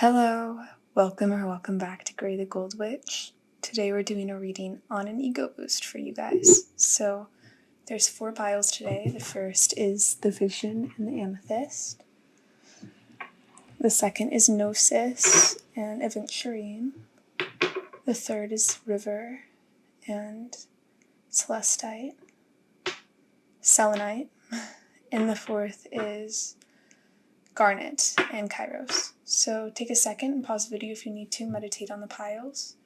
Hello, welcome back to Grey the Gold Witch. Today we're doing a reading on an ego boost for you guys. So there's 4 piles today. The first is the Vision and the Amethyst. The second is Gnosis and Aventurine. The third is River and Celestite, Selenite. And the fourth is Garnet and Kairos. So take a second and pause the video if you need to, meditate on the piles,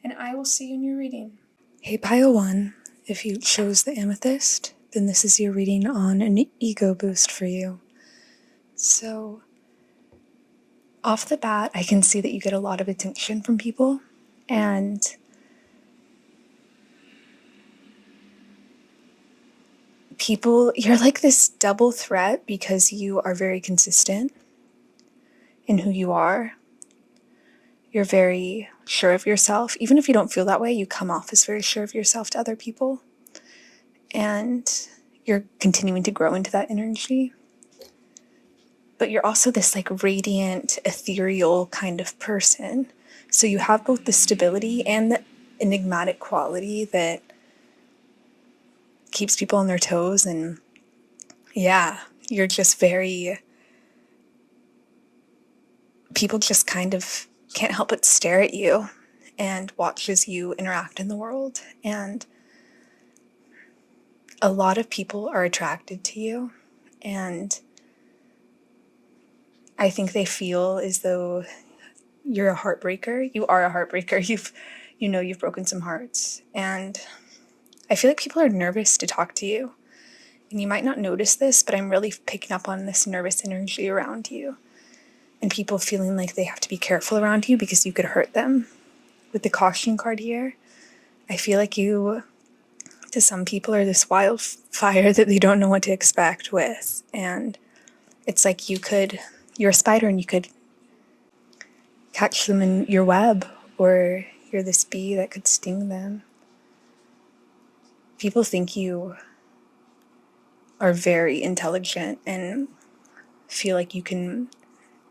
and I will see you in your reading. Hey pile 1, if you chose the Amethyst, then this is your reading on an ego boost for you. So off the bat, I can see that you get a lot of attention from people, and you're like this double threat because you are very consistent in who you are. You're very sure of yourself. Even if you don't feel that way, you come off as very sure of yourself to other people. And you're continuing to grow into that energy. But you're also this like radiant, ethereal kind of person. So you have both the stability and the enigmatic quality that keeps people on their toes. And yeah, you're just people just kind of can't help but stare at you and watch as you interact in the world. And a lot of people are attracted to you, and I think they feel as though you're a heartbreaker. You are a heartbreaker. You've broken some hearts, and I feel like people are nervous to talk to you. And you might not notice this, but I'm really picking up on this nervous energy around you, and people feeling like they have to be careful around you because you could hurt them. With the caution card here, I feel like you, to some people, are this wildfire that they don't know what to expect with. And it's like you're a spider and you could catch them in your web, or you're this bee that could sting them. People think you are very intelligent and feel like you can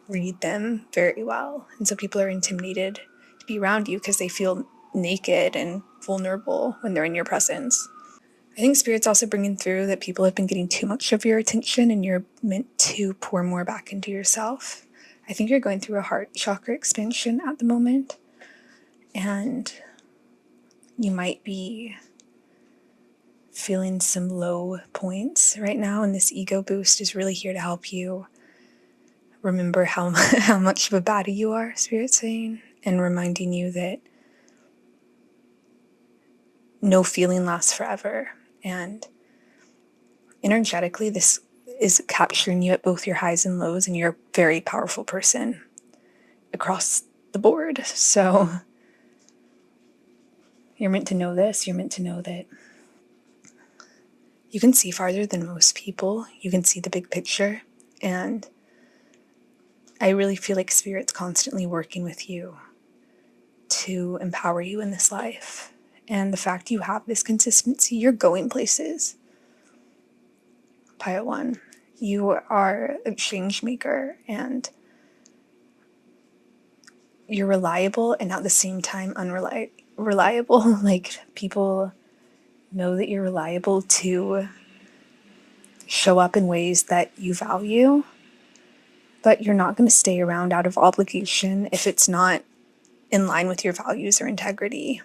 read them very well. And so people are intimidated to be around you because they feel naked and vulnerable when they're in your presence. I think Spirit's also bringing through that people have been getting too much of your attention and you're meant to pour more back into yourself. I think you're going through a heart chakra expansion at the moment, and you might be feeling some low points right now, and this ego boost is really here to help you remember how much of a baddie you are, Spirit's saying, and reminding you that no feeling lasts forever. And energetically, this is capturing you at both your highs and lows, and you're a very powerful person across the board. So you're meant to know this. You're meant to know that you can see farther than most people. You can see the big picture. And I really feel like Spirit's constantly working with you to empower you in this life. And the fact you have this consistency, you're going places. Pile 1, you are a change maker, and you're reliable and at the same time unreliable. Like, people know that you're reliable to show up in ways that you value, but you're not going to stay around out of obligation if it's not in line with your values or integrity.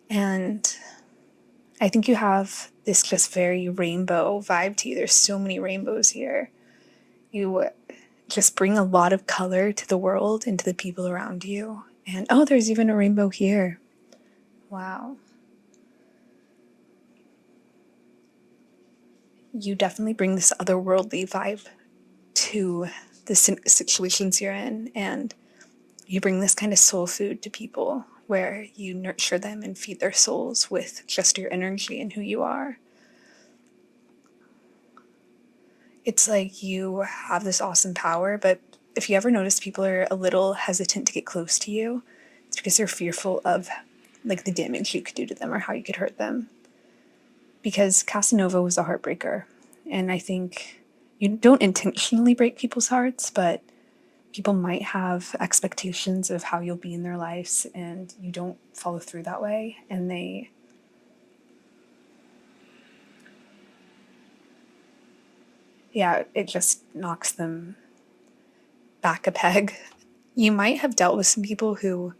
And I think you have this just very rainbow vibe to you. There's so many rainbows here. You just bring a lot of color to the world and to the people around you. And oh, there's even a rainbow here. Wow. You definitely bring this otherworldly vibe to the situations you're in, and you bring this kind of soul food to people where you nurture them and feed their souls with just your energy and who you are. It's like you have this awesome power, but if you ever notice people are a little hesitant to get close to you, it's because they're fearful of like the damage you could do to them or how you could hurt them. Because Casanova was a heartbreaker, and I think You don't intentionally break people's hearts, but people might have expectations of how you'll be in their lives and you don't follow through that way, and it just knocks them back a peg. You might have dealt with some people who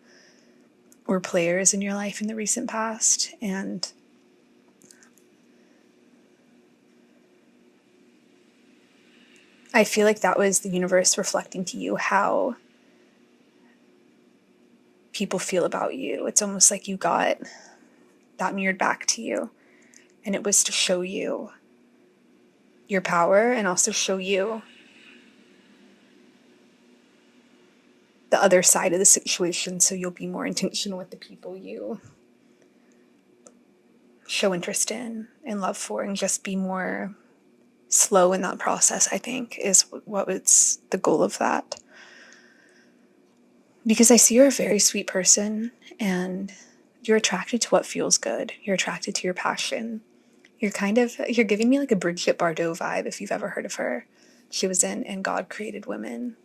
were players in your life in the recent past, and I feel like that was the universe reflecting to you how people feel about you. It's almost like you got that mirrored back to you, and it was to show you your power and also show you the other side of the situation, so you'll be more intentional with the people you show interest in and love for, and just be more slow in that process, I think, is what was the goal of that. Because I see you're a very sweet person, and you're attracted to what feels good. You're attracted to your passion. You're giving me like a Brigitte Bardot vibe, if you've ever heard of her. She was in And God Created Women.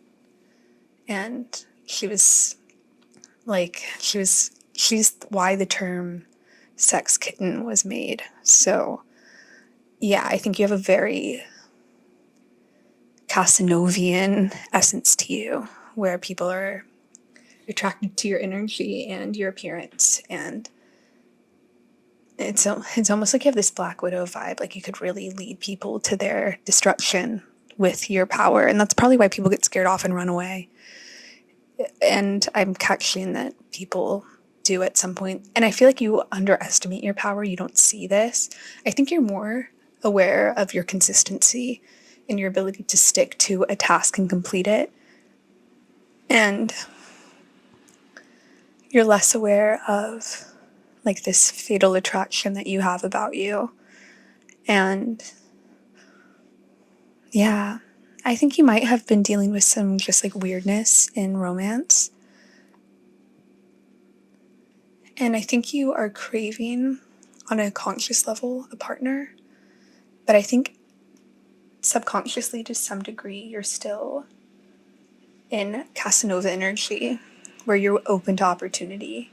And she's why the term sex kitten was made. So yeah, I think you have a very Casanovian essence to you, where people are attracted to your energy and your appearance, and it's almost like you have this Black Widow vibe, like you could really lead people to their destruction with your power, and that's probably why people get scared off and run away. And I'm catching that people do at some point, and I feel like you underestimate your power. You don't see this. I think you're more aware of your consistency and your ability to stick to a task and complete it, and you're less aware of like this fatal attraction that you have about you. And yeah, I think you might have been dealing with some just like weirdness in romance. And I think you are craving on a conscious level a partner. But I think subconsciously, to some degree, you're still in Casanova energy, where you're open to opportunity.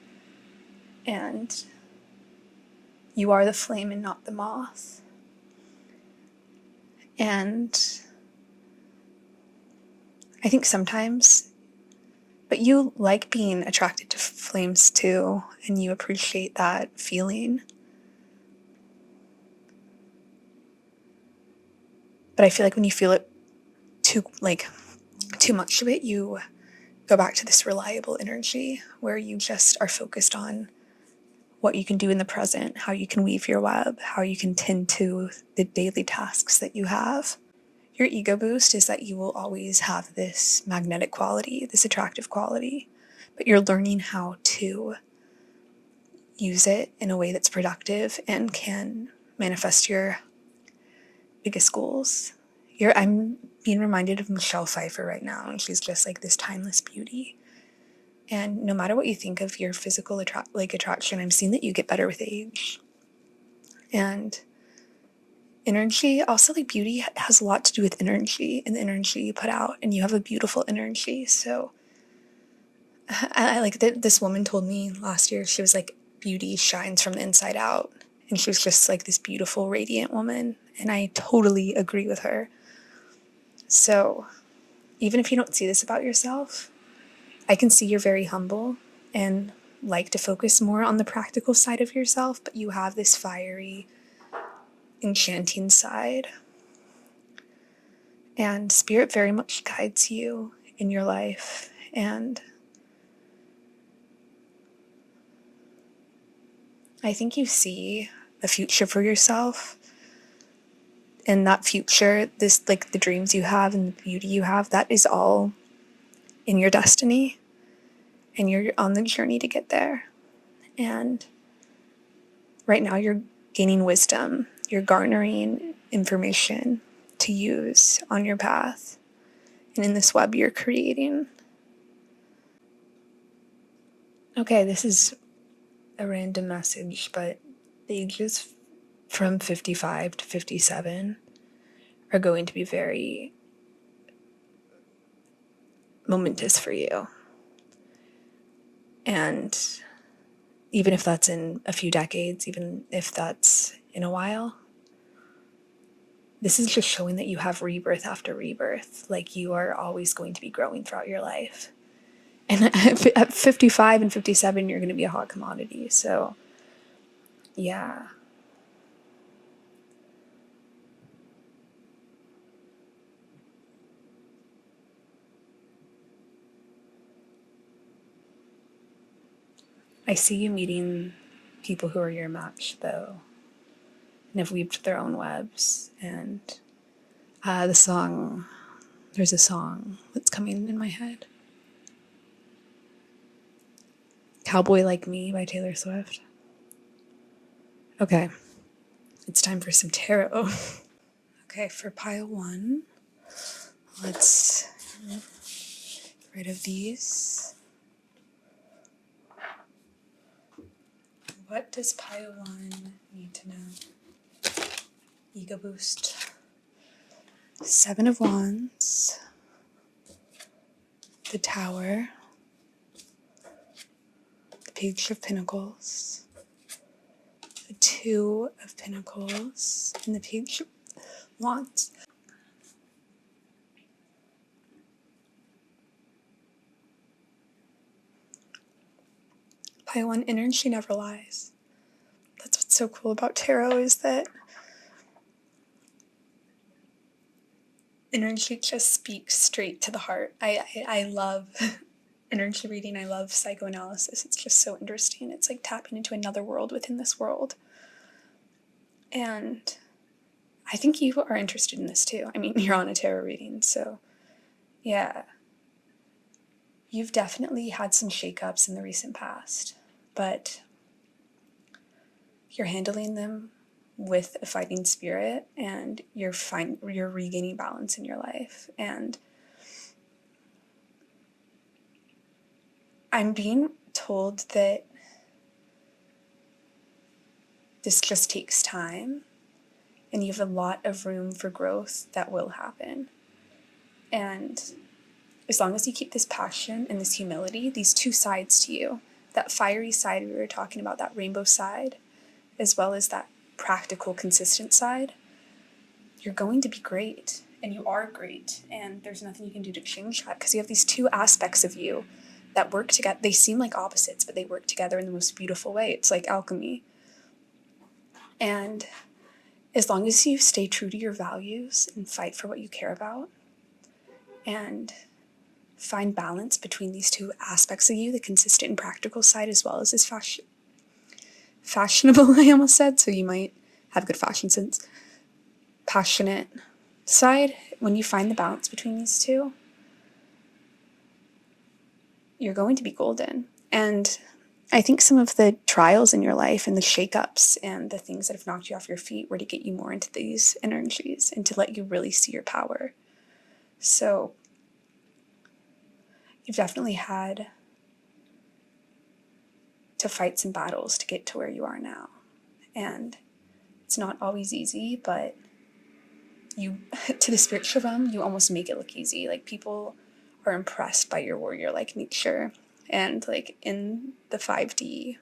And you are the flame and not the moth. And I think sometimes, but you like being attracted to flames too, and you appreciate that feeling. But I feel like when you feel it too much of it, you go back to this reliable energy where you just are focused on what you can do in the present, how you can weave your web, how you can tend to the daily tasks that you have. Your ego boost is that you will always have this magnetic quality, this attractive quality, but you're learning how to use it in a way that's productive and can manifest your biggest goals. I'm being reminded of Michelle Pfeiffer right now, and she's just like this timeless beauty. And no matter what you think of your physical attraction, I'm seeing that you get better with age. And energy, also like beauty has a lot to do with energy and the energy you put out, and you have a beautiful energy. So I like that this woman told me last year, she was like, beauty shines from the inside out. And she was just like this beautiful, radiant woman. And I totally agree with her. So even if you don't see this about yourself, I can see you're very humble and like to focus more on the practical side of yourself, but you have this fiery, enchanting side. And spirit very much guides you in your life. And I think you see a future for yourself. And that future, this like the dreams you have and the beauty you have, that is all in your destiny. And you're on the journey to get there. And right now you're gaining wisdom. You're garnering information to use on your path and in this web you're creating. Okay, this is a random message, but the ages from 55 to 57 are going to be very momentous for you. And even if that's in a few decades, even if that's in a while, this is just showing that you have rebirth after rebirth. Like, you are always going to be growing throughout your life. And at 55 and 57, you're going to be a hot commodity. So, yeah. I see you meeting people who are your match, though, and have weaved their own webs. And there's a song that's coming in my head. Cowboy Like Me by Taylor Swift. Okay, it's time for some tarot. Okay, for pile 1, let's get rid of these. What does pile 1 need to know? Ego boost. 7 of Wands. The Tower. The Page of Pentacles. The 2 of Pentacles. And the Page of Wands. Pile 1, energy never lies. That's what's so cool about tarot, is that energy just speaks straight to the heart. I love energy reading. I love psychoanalysis. It's just so interesting. It's like tapping into another world within this world. And I think you are interested in this too. I mean, you're on a tarot reading, so yeah. You've definitely had some shakeups in the recent past, but you're handling them with a fighting spirit, and you're regaining balance in your life. And I'm being told that this just takes time, and you have a lot of room for growth that will happen. And as long as you keep this passion and this humility, these two sides to you, that fiery side we were talking about, that rainbow side, as well as that practical, consistent side, you're going to be great. And you are great. And there's nothing you can do to change that, because you have these two aspects of you that work together. They seem like opposites, but they work together in the most beautiful way. It's like alchemy. And as long as you stay true to your values and fight for what you care about, and find balance between these two aspects of you, the consistent and practical side, as well as this fashionable, I almost said, so you might have good fashion sense, passionate side, when you find the balance between these two, you're going to be golden. And I think some of the trials in your life and the shakeups and the things that have knocked you off your feet were to get you more into these energies and to let you really see your power. So you've definitely had to fight some battles to get to where you are now. And it's not always easy, but you, to the spiritual realm, you almost make it look easy. Like, people are impressed by your warrior-like nature. And like in the 5D,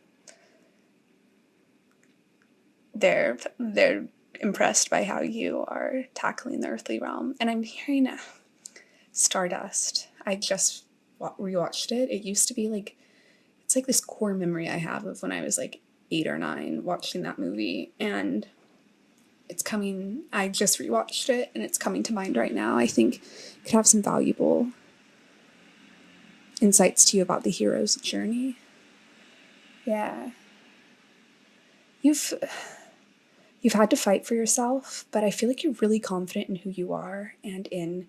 they're impressed by how you are tackling the earthly realm. And I'm hearing Stardust. I just rewatched it. It used to be like, it's like this core memory I have of when I was like 8 or 9 watching that movie. And it's coming, I just rewatched it and it's coming to mind right now. I think it could have some valuable insights to you about the hero's journey. Yeah. You've had to fight for yourself, but I feel like you're really confident in who you are and in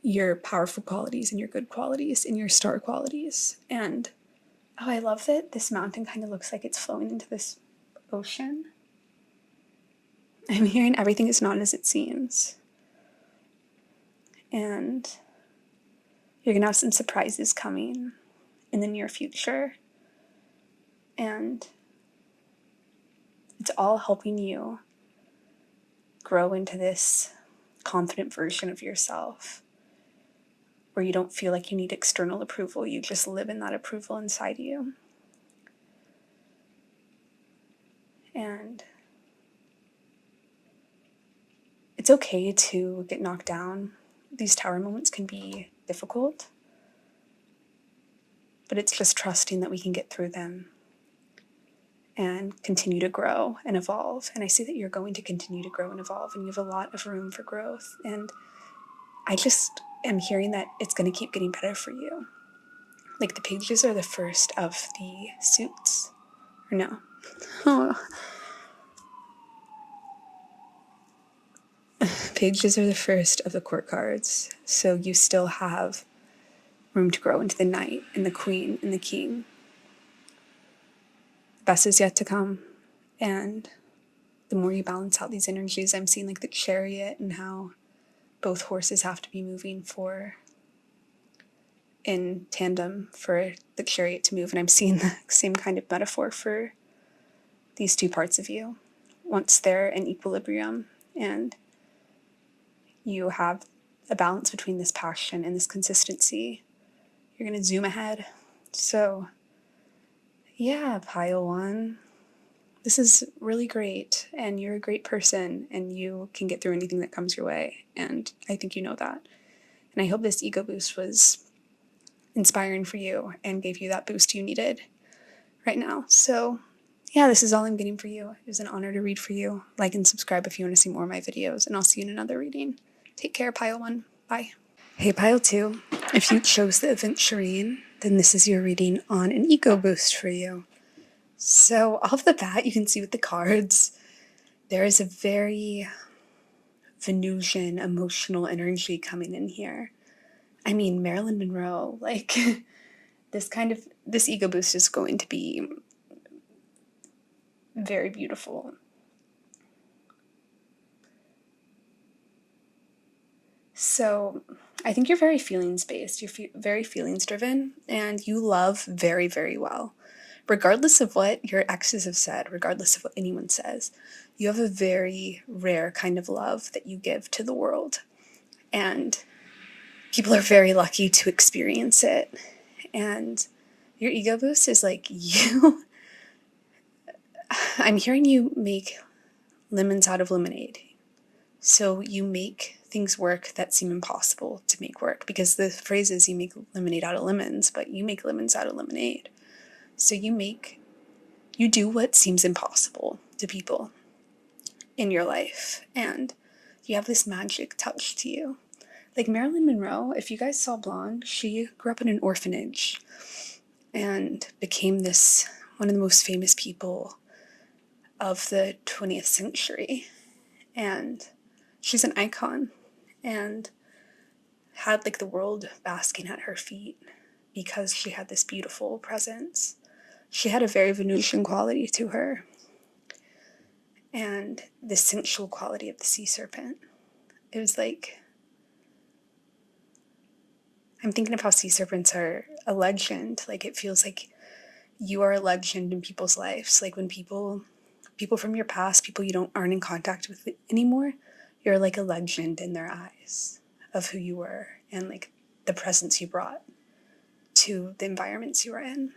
your powerful qualities and your good qualities and your star qualities. And I love that this mountain kind of looks like it's flowing into this ocean. I'm hearing everything is not as it seems. And you're going to have some surprises coming in the near future. And it's all helping you grow into this confident version of yourself where you don't feel like you need external approval. You just live in that approval inside you. And it's okay to get knocked down. These tower moments can be difficult, but it's just trusting that we can get through them and continue to grow and evolve. And I see that you're going to continue to grow and evolve, and you have a lot of room for growth. And I just am hearing that it's going to keep getting better for you. Like, the pages are the first of the suits. Or no. Oh. Pages are the first of the court cards. So you still have room to grow into the knight and the queen and the king. The best is yet to come. And the more you balance out these energies, I'm seeing like the chariot and how both horses have to be moving in tandem for the chariot to move. And I'm seeing the same kind of metaphor for these two parts of you. Once they're in equilibrium and you have a balance between this passion and this consistency, you're going to zoom ahead. So yeah, pile one. This is really great, and you're a great person, and you can get through anything that comes your way, and I think you know that. And I hope this ego boost was inspiring for you and gave you that boost you needed right now. So yeah, this is all I'm getting for you. It was an honor to read for you. Like and subscribe if you want to see more of my videos, and I'll see you in another reading. Take care, pile one. Bye. Hey, pile two. If you chose the Aventurine, then this is your reading on an ego boost for you. So off the bat, you can see with the cards, there is a very Venusian emotional energy coming in here. I mean, Marilyn Monroe, like this ego boost is going to be very beautiful. So I think you're very feelings-based. You're very feelings-driven, and you love very, very well. Regardless of what your exes have said, regardless of what anyone says, you have a very rare kind of love that you give to the world. And people are very lucky to experience it. And your ego boost is like you. I'm hearing you make lemons out of lemonade. So you make things work that seem impossible to make work, because the phrase is you make lemonade out of lemons, but you make lemons out of lemonade. So you do what seems impossible to people in your life, and you have this magic touch to you. Like Marilyn Monroe, if you guys saw Blonde, she grew up in an orphanage and became one of the most famous people of the 20th century. And she's an icon and had like the world basking at her feet because she had this beautiful presence. She had a very Venusian quality to her, and the sensual quality of the sea serpent. It was like, I'm thinking of how sea serpents are a legend. Like, it feels like you are a legend in people's lives. Like when people from your past, people you aren't in contact with anymore, you're like a legend in their eyes of who you were and like the presence you brought to the environments you were in.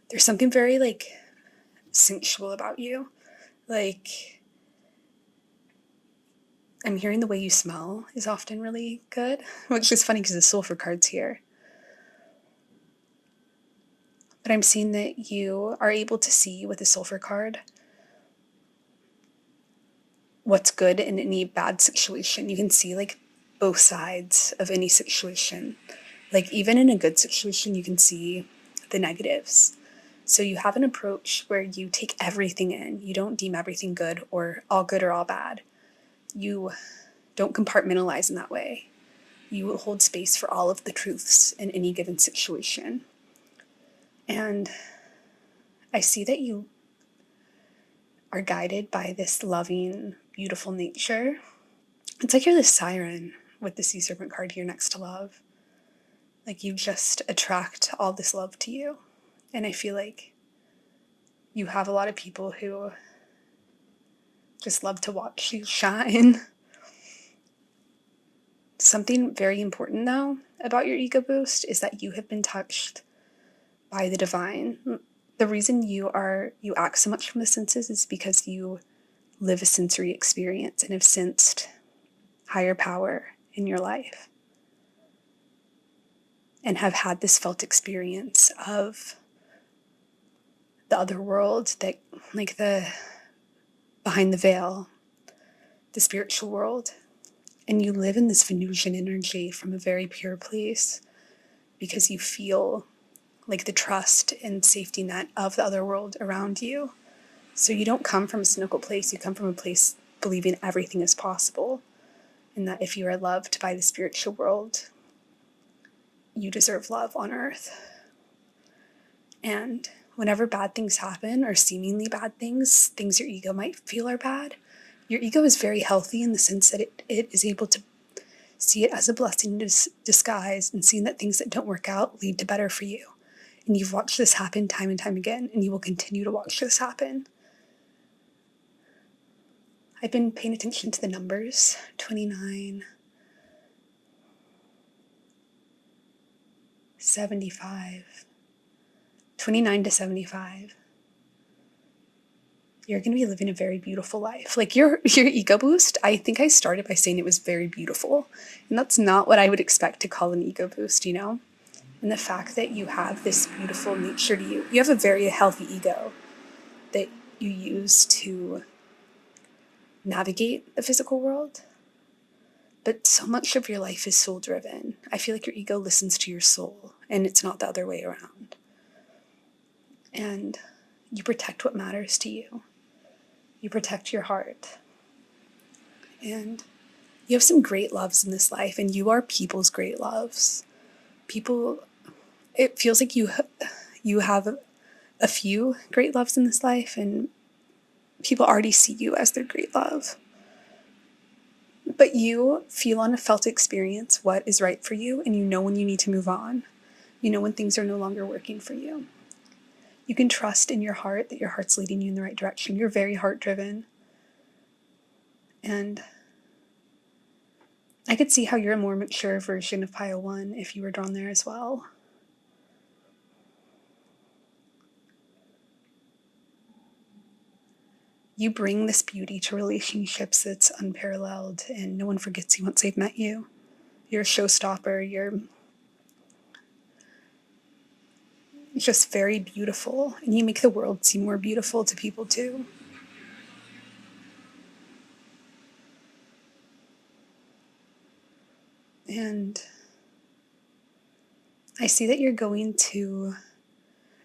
There's something very like sensual about you. Like, I'm hearing the way you smell is often really good, which is funny because the sulfur card's here. But I'm seeing that you are able to see with the sulfur card what's good in any bad situation. You can see like both sides of any situation. Like even in a good situation, you can see the negatives. So you have an approach where you take everything in. You don't deem everything good or all bad. You don't compartmentalize in that way. You will hold space for all of the truths in any given situation. And I see that you are guided by this loving, beautiful nature. It's like you're the siren with the sea serpent card here next to love. Like you just attract all this love to you. And I feel like you have a lot of people who just love to watch you shine. Something very important, though, about your ego boost is that you have been touched by the divine. The reason you act so much from the senses is because you live a sensory experience and have sensed higher power in your life and have had this felt experience of the other world, that like the behind the veil, the spiritual world. And you live in this Venusian energy from a very pure place because you feel like the trust and safety net of the other world around you. So you don't come from a cynical place, you come from a place believing everything is possible, and that if you are loved by the spiritual world, you deserve love on earth. And whenever bad things happen, or seemingly bad things your ego might feel are bad, your ego is very healthy in the sense that it is able to see it as a blessing in disguise, and seeing that things that don't work out lead to better for you. And you've watched this happen time and time again, and you will continue to watch this happen. I've been paying attention to the numbers, 29, 75, 29 to 75. You're going to be living a very beautiful life. Like your ego boost, I think I started by saying it was very beautiful. And that's not what I would expect to call an ego boost, you know? And the fact that you have this beautiful nature to you, you have a very healthy ego that you use to navigate the physical world. But so much of your life is soul driven. I feel like your ego listens to your soul, and it's not the other way around. And you protect what matters to you. You protect your heart. And you have some great loves in this life, and you are people's great loves. People, it feels like you have a few great loves in this life, and people already see you as their great love. But you feel on a felt experience what is right for you, and you know when you need to move on. You know when things are no longer working for you. You can trust in your heart that your heart's leading you in the right direction. You're very heart-driven. And I could see how you're a more mature version of Pile 1 if you were drawn there as well. You bring this beauty to relationships that's unparalleled, and no one forgets you once they've met you. You're a showstopper. You're just very beautiful, and you make the world seem more beautiful to people too. And I see that you're going to,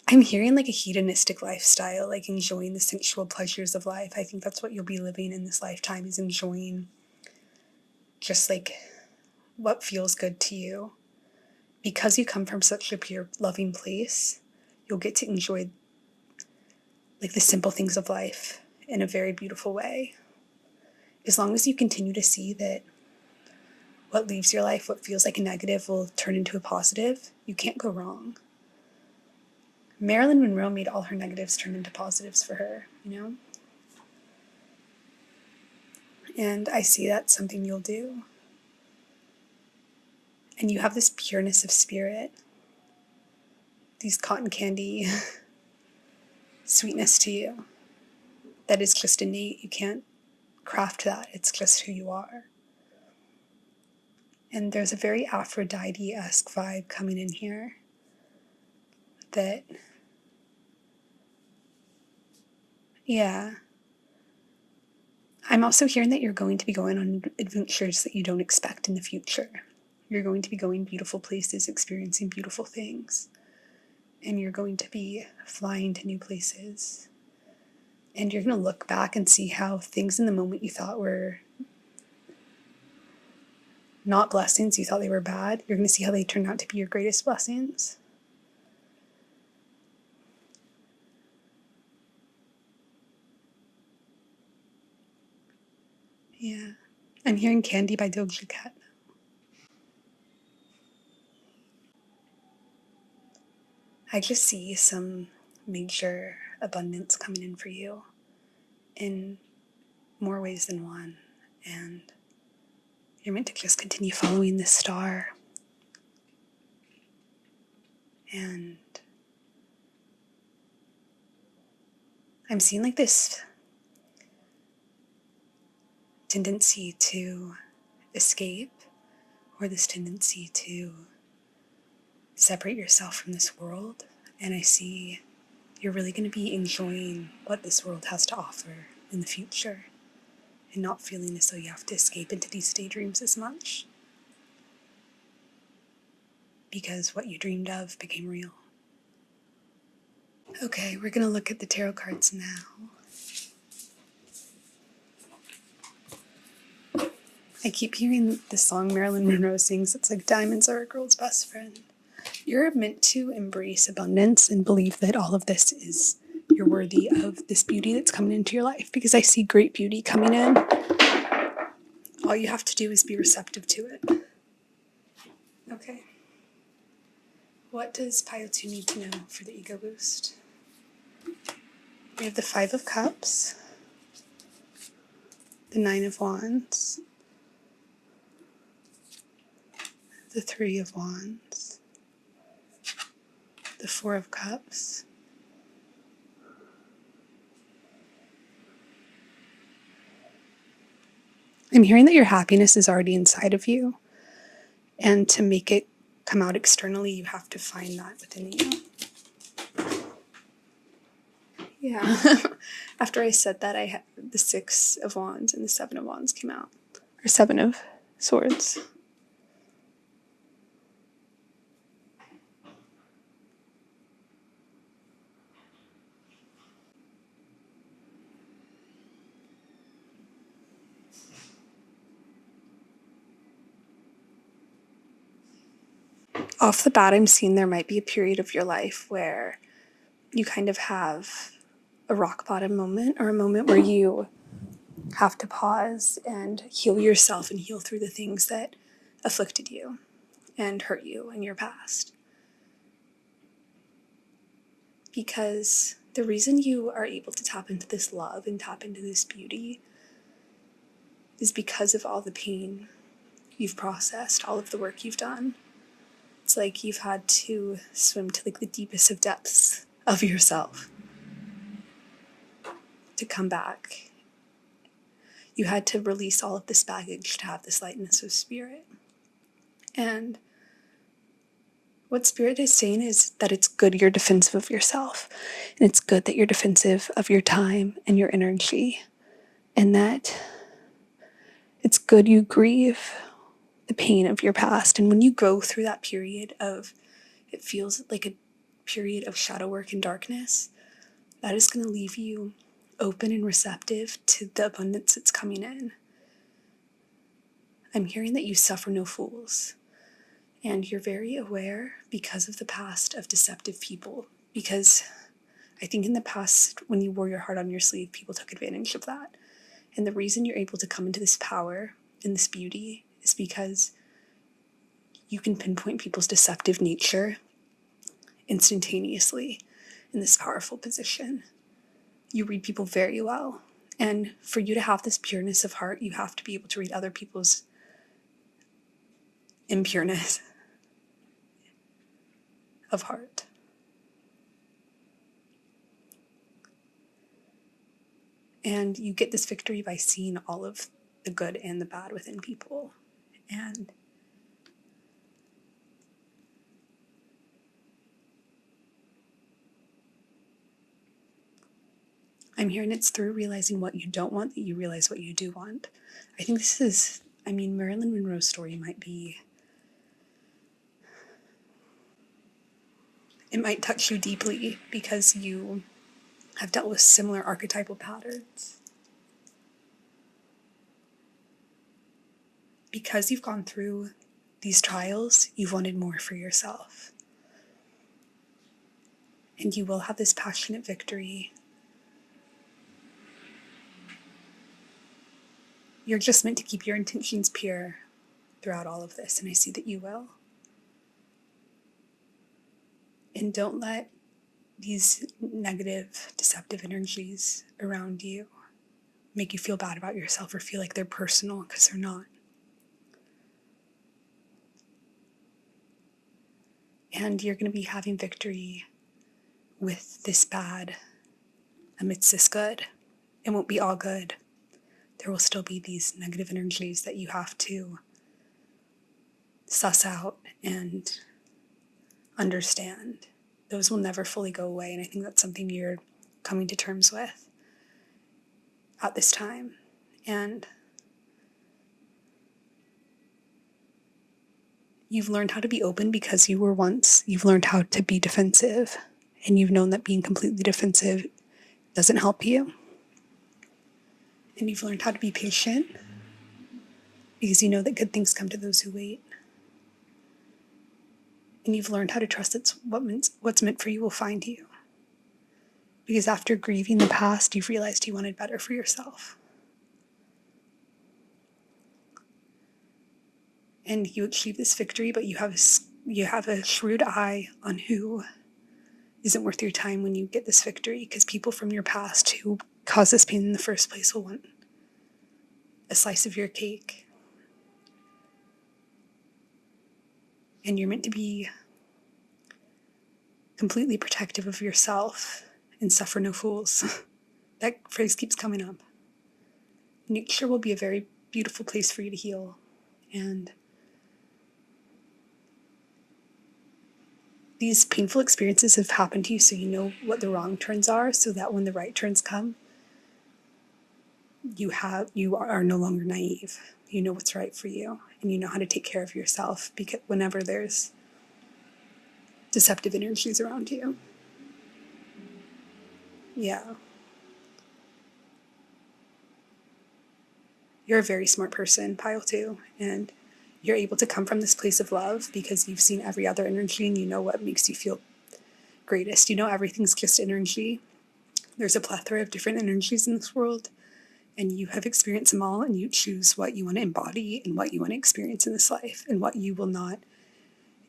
I'm hearing like a hedonistic lifestyle, like enjoying the sensual pleasures of life. I think that's what you'll be living in this lifetime, is enjoying just like what feels good to you. Because you come from such a pure, loving place, you'll get to enjoy like the simple things of life in a very beautiful way. As long as you continue to see that what leaves your life, what feels like a negative, will turn into a positive, you can't go wrong. Marilyn Monroe made all her negatives turn into positives for her, you know? And I see that's something you'll do. And you have this pureness of spirit, these cotton candy sweetness to you that is just innate. You can't craft that. It's just who you are. And there's a very Aphrodite-esque vibe coming in here that, yeah. I'm also hearing that you're going to be going on adventures that you don't expect in the future. You're going to be going beautiful places, experiencing beautiful things. And you're going to be flying to new places. And you're going to look back and see how things in the moment you thought were not blessings, you thought they were bad, you're going to see how they turned out to be your greatest blessings. Yeah. I'm hearing Candy by Doja Cat. I just see some major abundance coming in for you in more ways than one, and you're meant to just continue following this star. And I'm seeing like this tendency to escape, or this tendency to separate yourself from this world. And I see you're really going to be enjoying what this world has to offer in the future, and not feeling as though you have to escape into these daydreams as much, because what you dreamed of became real. Okay, we're going to look at the tarot cards now. I keep hearing the song Marilyn Monroe sings. It's like diamonds are a girl's best friend. You're meant to embrace abundance and believe that all of this is, you're worthy of this beauty that's coming into your life, because I see great beauty coming in. All you have to do is be receptive to it. Okay. What does Pile 2 need to know for the ego boost? We have the 5 of Cups, the 9 of Wands, the 3 of Wands, the 4 of Cups, I'm hearing that your happiness is already inside of you, and to make it come out externally, you have to find that within you. Yeah. After I said that, I had the 6 of Wands and the 7 of Wands came out. Or 7 of Swords. Off the bat, I'm seeing there might be a period of your life where you kind of have a rock bottom moment, or a moment where you have to pause and heal yourself and heal through the things that afflicted you and hurt you in your past. Because the reason you are able to tap into this love and tap into this beauty is because of all the pain you've processed, all of the work you've done. It's like you've had to swim to like the deepest of depths of yourself to come back. You had to release all of this baggage to have this lightness of spirit. And what Spirit is saying is that it's good you're defensive of yourself, and it's good that you're defensive of your time and your energy, and that it's good you grieve the pain of your past. And when you go through that period of, it feels like a period of shadow work and darkness, that is going to leave you open and receptive to the abundance that's coming in. I'm hearing that you suffer no fools. And you're very aware, because of the past, of deceptive people. Because I think in the past, when you wore your heart on your sleeve, people took advantage of that. And the reason you're able to come into this power and this beauty is because you can pinpoint people's deceptive nature instantaneously in this powerful position. You read people very well. And for you to have this pureness of heart, you have to be able to read other people's impureness of heart. And you get this victory by seeing all of the good and the bad within people. And I'm hearing it's through realizing what you don't want that you realize what you do want. I think this is, Marilyn Monroe's story might be, it might touch you deeply because you have dealt with similar archetypal patterns. Because you've gone through these trials, you've wanted more for yourself. And you will have this passionate victory. You're just meant to keep your intentions pure throughout all of this, and I see that you will. And don't let these negative, deceptive energies around you make you feel bad about yourself or feel like they're personal, because they're not. And you're going to be having victory with this bad amidst this good. It won't be all good. There will still be these negative energies that you have to suss out and understand. Those will never fully go away, and I think that's something you're coming to terms with at this time. And you've learned how to be open because you've learned how to be defensive, and you've known that being completely defensive doesn't help you. And you've learned how to be patient because you know that good things come to those who wait. And you've learned how to trust that what's meant for you will find you. Because after grieving the past, you've realized you wanted better for yourself. And you achieve this victory, but you have a shrewd eye on who isn't worth your time when you get this victory, because people from your past who caused this pain in the first place will want a slice of your cake. And you're meant to be completely protective of yourself and suffer no fools. That phrase keeps coming up. Nature will be a very beautiful place for you to heal. And these painful experiences have happened to you so you know what the wrong turns are, so that when the right turns come, you are no longer naive. You know what's right for you, and you know how to take care of yourself, because whenever there's deceptive energies around you. Yeah. You're a very smart person, Pile 2, and you're able to come from this place of love because you've seen every other energy and you know what makes you feel greatest. You know everything's just energy. There's a plethora of different energies in this world, and you have experienced them all, and you choose what you want to embody and what you want to experience in this life and what you will not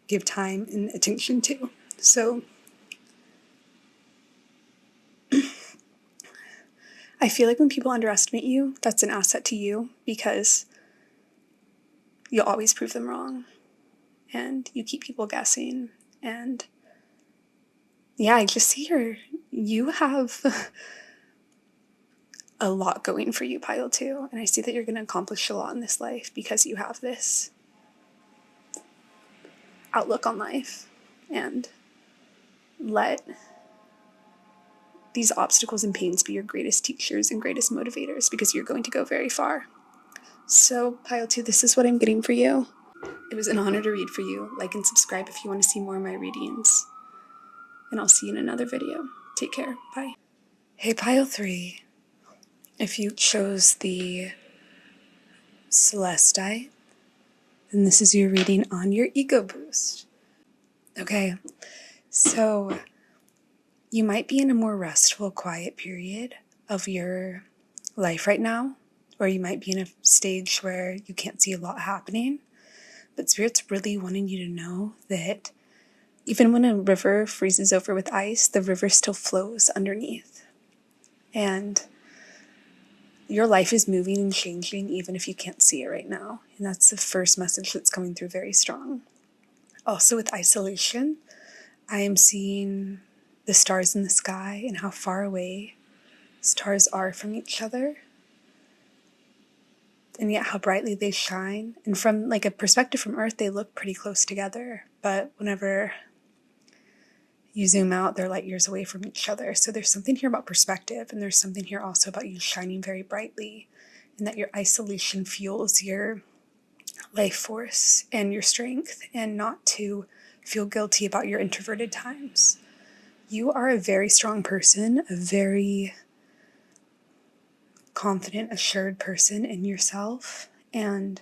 give time and attention to. So I feel like when people underestimate you, that's an asset to you, because you'll always prove them wrong and you keep people guessing. And yeah, I just see you have a lot going for you, Pile 2, and I see that you're going to accomplish a lot in this life because you have this outlook on life. And let these obstacles and pains be your greatest teachers and greatest motivators, because you're going to go very far. So, Pile 2, this is what I'm getting for you. It was an honor to read for you. Like and subscribe if you want to see more of my readings. And I'll see you in another video. Take care. Bye. Hey, Pile 3. If you chose the Celestite, then this is your reading on your ego boost. Okay, so you might be in a more restful, quiet period of your life right now, or you might be in a stage where you can't see a lot happening, but Spirit's really wanting you to know that even when a river freezes over with ice, the river still flows underneath. And your life is moving and changing even if you can't see it right now. And that's the first message that's coming through very strong. Also with isolation, I am seeing the stars in the sky and how far away stars are from each other, and yet how brightly they shine. And from like a perspective from Earth, they look pretty close together, but whenever you zoom out, they're light years away from each other. So there's something here about perspective, and there's something here also about you shining very brightly, and that your isolation fuels your life force and your strength, and not to feel guilty about your introverted times. You are a very strong person, a very confident, assured person in yourself. And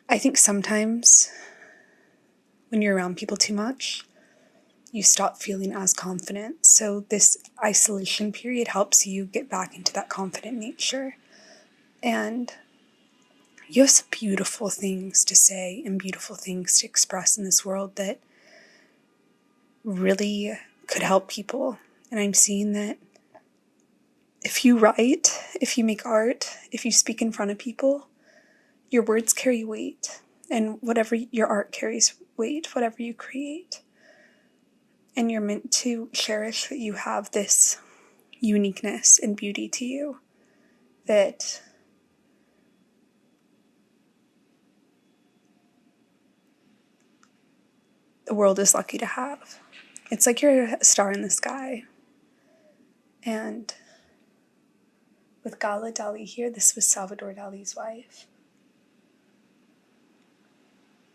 I think sometimes when you're around people too much, you stop feeling as confident. So this isolation period helps you get back into that confident nature. And you have some beautiful things to say and beautiful things to express in this world that really could help people. And I'm seeing that If you write, if you make art, if you speak in front of people, your words carry weight. And whatever your art carries weight, whatever you create. And you're meant to cherish that you have this uniqueness and beauty to you that the world is lucky to have. It's like you're a star in the sky. And with Gala Dali here, this was Salvador Dali's wife.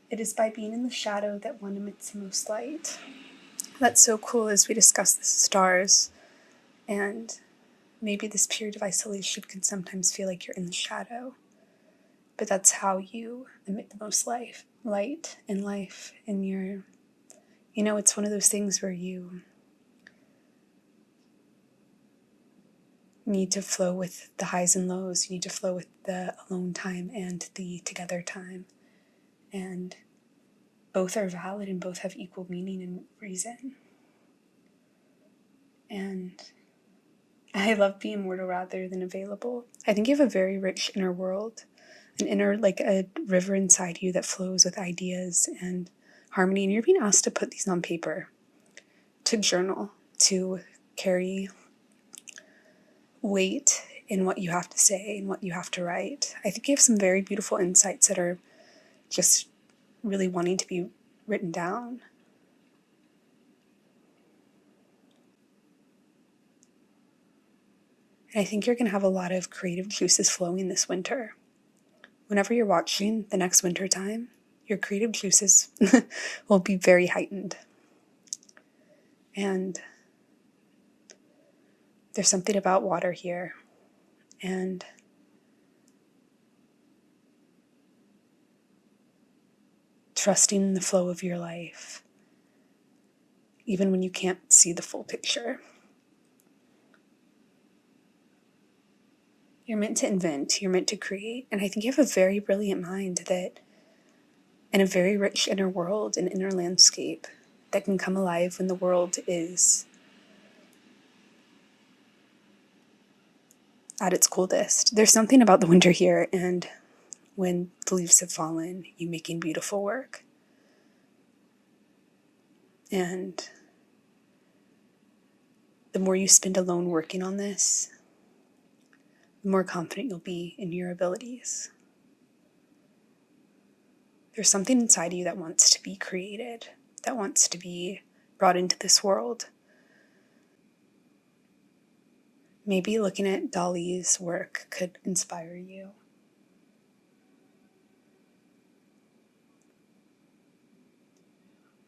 It is by being in the shadow that one emits the most light. That's so cool as we discuss the stars, and maybe this period of isolation can sometimes feel like you're in the shadow, but that's how you emit the most light in life. And it's one of those things where you need to flow with the highs and lows. You need to flow with the alone time and the together time. And both are valid and both have equal meaning and reason. And I love being mortal rather than available. I think you have a very rich inner world, an inner, like a river inside you that flows with ideas and harmony. And you're being asked to put these on paper, to journal, to carry weight in what you have to say and what you have to write. I think you have some very beautiful insights that are just really wanting to be written down. And I think you're going to have a lot of creative juices flowing this winter. Whenever you're watching the next winter time, your creative juices will be very heightened. And there's something about water here. And trusting the flow of your life, even when you can't see the full picture. You're meant to invent, you're meant to create. And I think you have a very brilliant mind that, and a very rich inner world and inner landscape that can come alive when the world is at its coldest. There's something about the winter here, and when the leaves have fallen, you making beautiful work. And the more you spend alone working on this, the more confident you'll be in your abilities. There's something inside you that wants to be created, that wants to be brought into this world. Maybe looking at Dali's work could inspire you.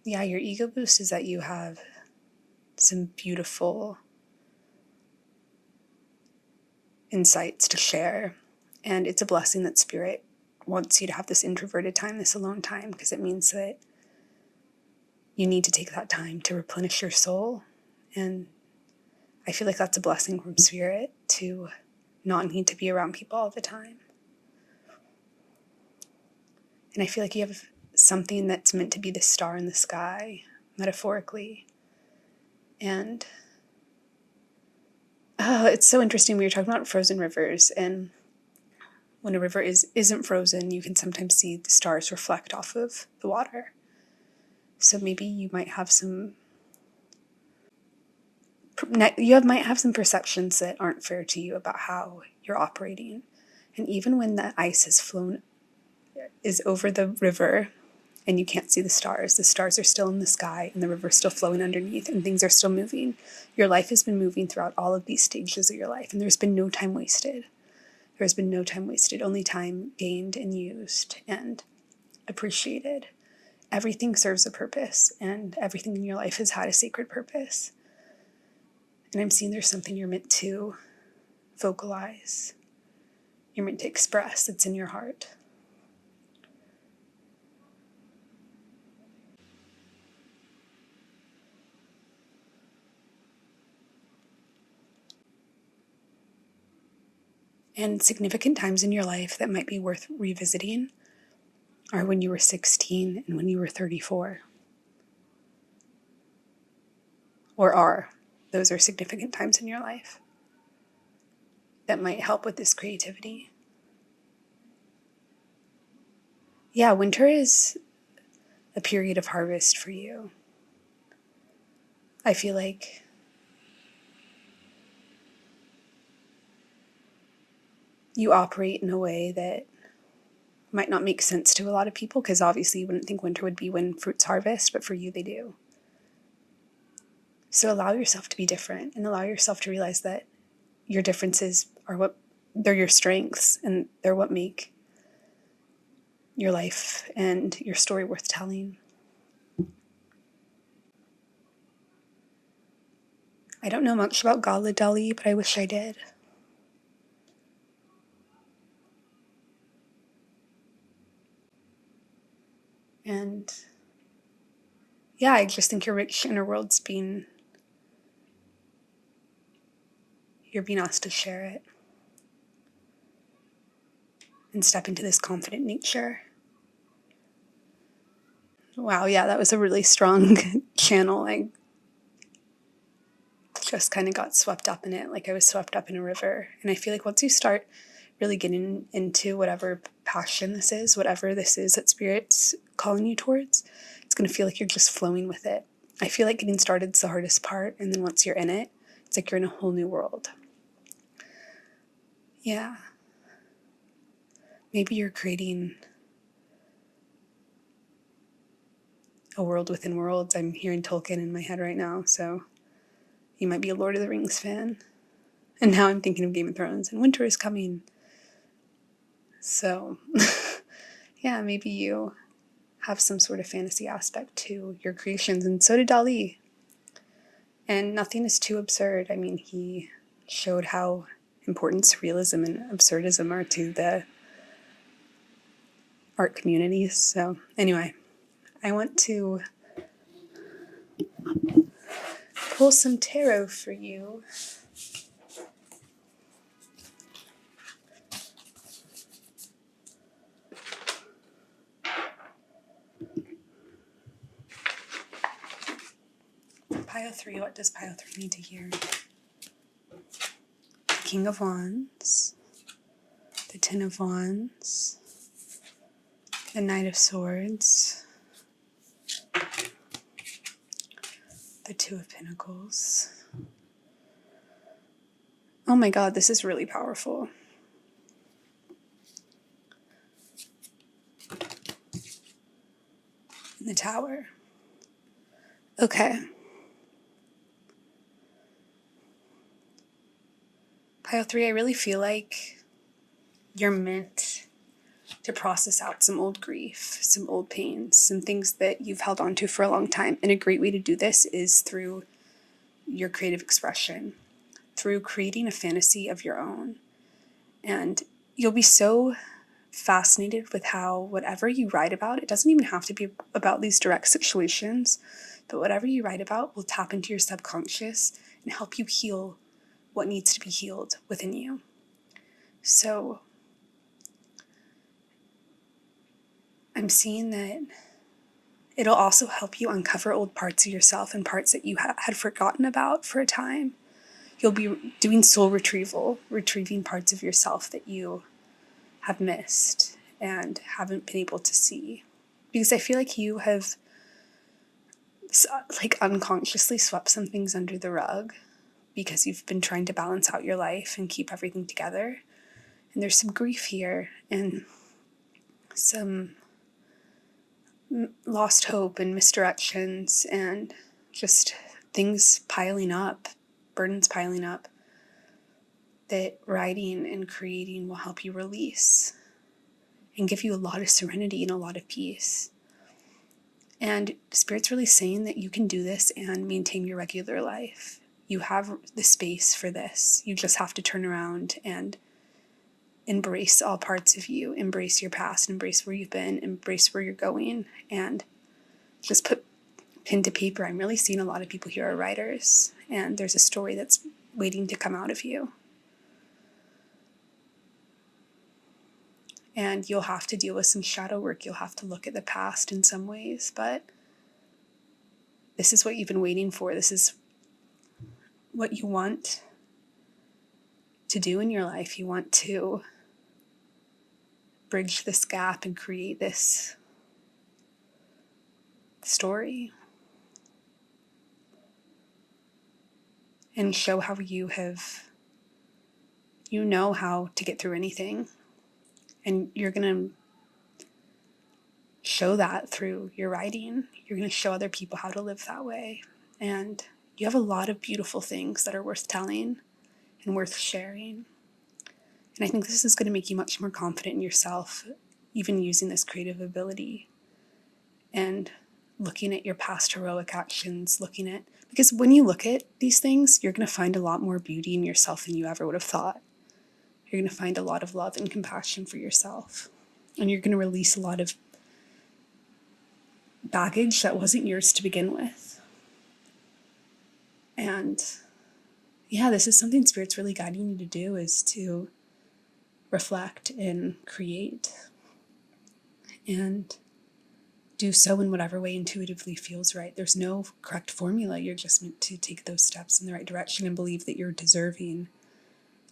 Yeah, your ego boost is that you have some beautiful insights to share. And it's a blessing that Spirit wants you to have this introverted time, this alone time, because it means that you need to take that time to replenish your soul. And I feel like that's a blessing from Spirit, to not need to be around people all the time. And I feel like you have something that's meant to be the star in the sky, metaphorically. And it's so interesting. We were talking about frozen rivers, and when a river isn't frozen, you can sometimes see the stars reflect off of the water. So maybe you might have some perceptions that aren't fair to you about how you're operating. And even when the ice is over the river and you can't see the stars are still in the sky and the river's still flowing underneath and things are still moving. Your life has been moving throughout all of these stages of your life, and there's been no time wasted. There has been no time wasted, only time gained and used and appreciated. Everything serves a purpose, and everything in your life has had a sacred purpose. And I'm seeing there's something you're meant to vocalize. You're meant to express. It's in your heart. And significant times in your life that might be worth revisiting are when you were 16 and when you were 34. Those are significant times in your life. that might help with this creativity. Yeah, winter is a period of harvest for you. I feel like you operate in a way that might not make sense to a lot of people, because obviously you wouldn't think winter would be when fruits harvest, but for you they do. So allow yourself to be different, and allow yourself to realize that your differences they're your strengths, and they're what make your life and your story worth telling. I don't know much about Gala Dali, but I wish I did. And yeah, I just think your rich inner world's you're being asked to share it and step into this confident nature. Wow, yeah, that was a really strong channel. I just kind of got swept up in it, like I was swept up in a river. And I feel like once you start really getting into whatever passion this is, whatever this is that Spirit's calling you towards, it's going to feel like you're just flowing with it. I feel like getting started is the hardest part, and then once you're in it, it's like you're in a whole new world. Yeah. Maybe you're creating a world within worlds. I'm hearing Tolkien in my head right now, so you might be a Lord of the Rings fan. And now I'm thinking of Game of Thrones, and winter is coming. So, yeah, maybe you have some sort of fantasy aspect to your creations, and so did Dali. And nothing is too absurd. I mean, he showed how important surrealism and absurdism are to the art communities. So anyway, I want to pull some tarot for you. Pile 3, what does Pile 3 need to hear? The King of Wands, the Ten of Wands, the Knight of Swords, the Two of Pentacles. Oh my God, this is really powerful. And the Tower. Okay. Pile 3, I really feel like you're meant to process out some old grief, some old pains, some things that you've held on to for a long time. And a great way to do this is through your creative expression, through creating a fantasy of your own. And you'll be so fascinated with how whatever you write about, it doesn't even have to be about these direct situations, but whatever you write about will tap into your subconscious and help you heal what needs to be healed within you. So I'm seeing that it'll also help you uncover old parts of yourself and parts that you had forgotten about for a time. You'll be doing soul retrieval, retrieving parts of yourself that you have missed and haven't been able to see. Because I feel like you have unconsciously swept some things under the rug because you've been trying to balance out your life and keep everything together. And there's some grief here and some lost hope and misdirections and just things piling up, burdens piling up, that writing and creating will help you release and give you a lot of serenity and a lot of peace. And Spirit's really saying that you can do this and maintain your regular life. You have the space for this. You just have to turn around and embrace all parts of you, embrace your past, embrace where you've been, embrace where you're going, and just put pen to paper. I'm really seeing a lot of people here are writers, and there's a story that's waiting to come out of you. And you'll have to deal with some shadow work. You'll have to look at the past in some ways, but this is what you've been waiting for. This is what you want. to do in your life. You want to bridge this gap and create this story and show how you know how to get through anything. And you're going to show that through your writing. You're going to show other people how to live that way. And you have a lot of beautiful things that are worth telling and worth sharing. And I think this is going to make you much more confident in yourself, even using this creative ability and looking at your past heroic actions, because when you look at these things, you're going to find a lot more beauty in yourself than you ever would have thought. You're going to find a lot of love and compassion for yourself. And you're going to release a lot of baggage that wasn't yours to begin with. And yeah, this is something Spirit's really guiding you to do, is to reflect and create and do so in whatever way intuitively feels right. There's no correct formula. You're just meant to take those steps in the right direction and believe that you're deserving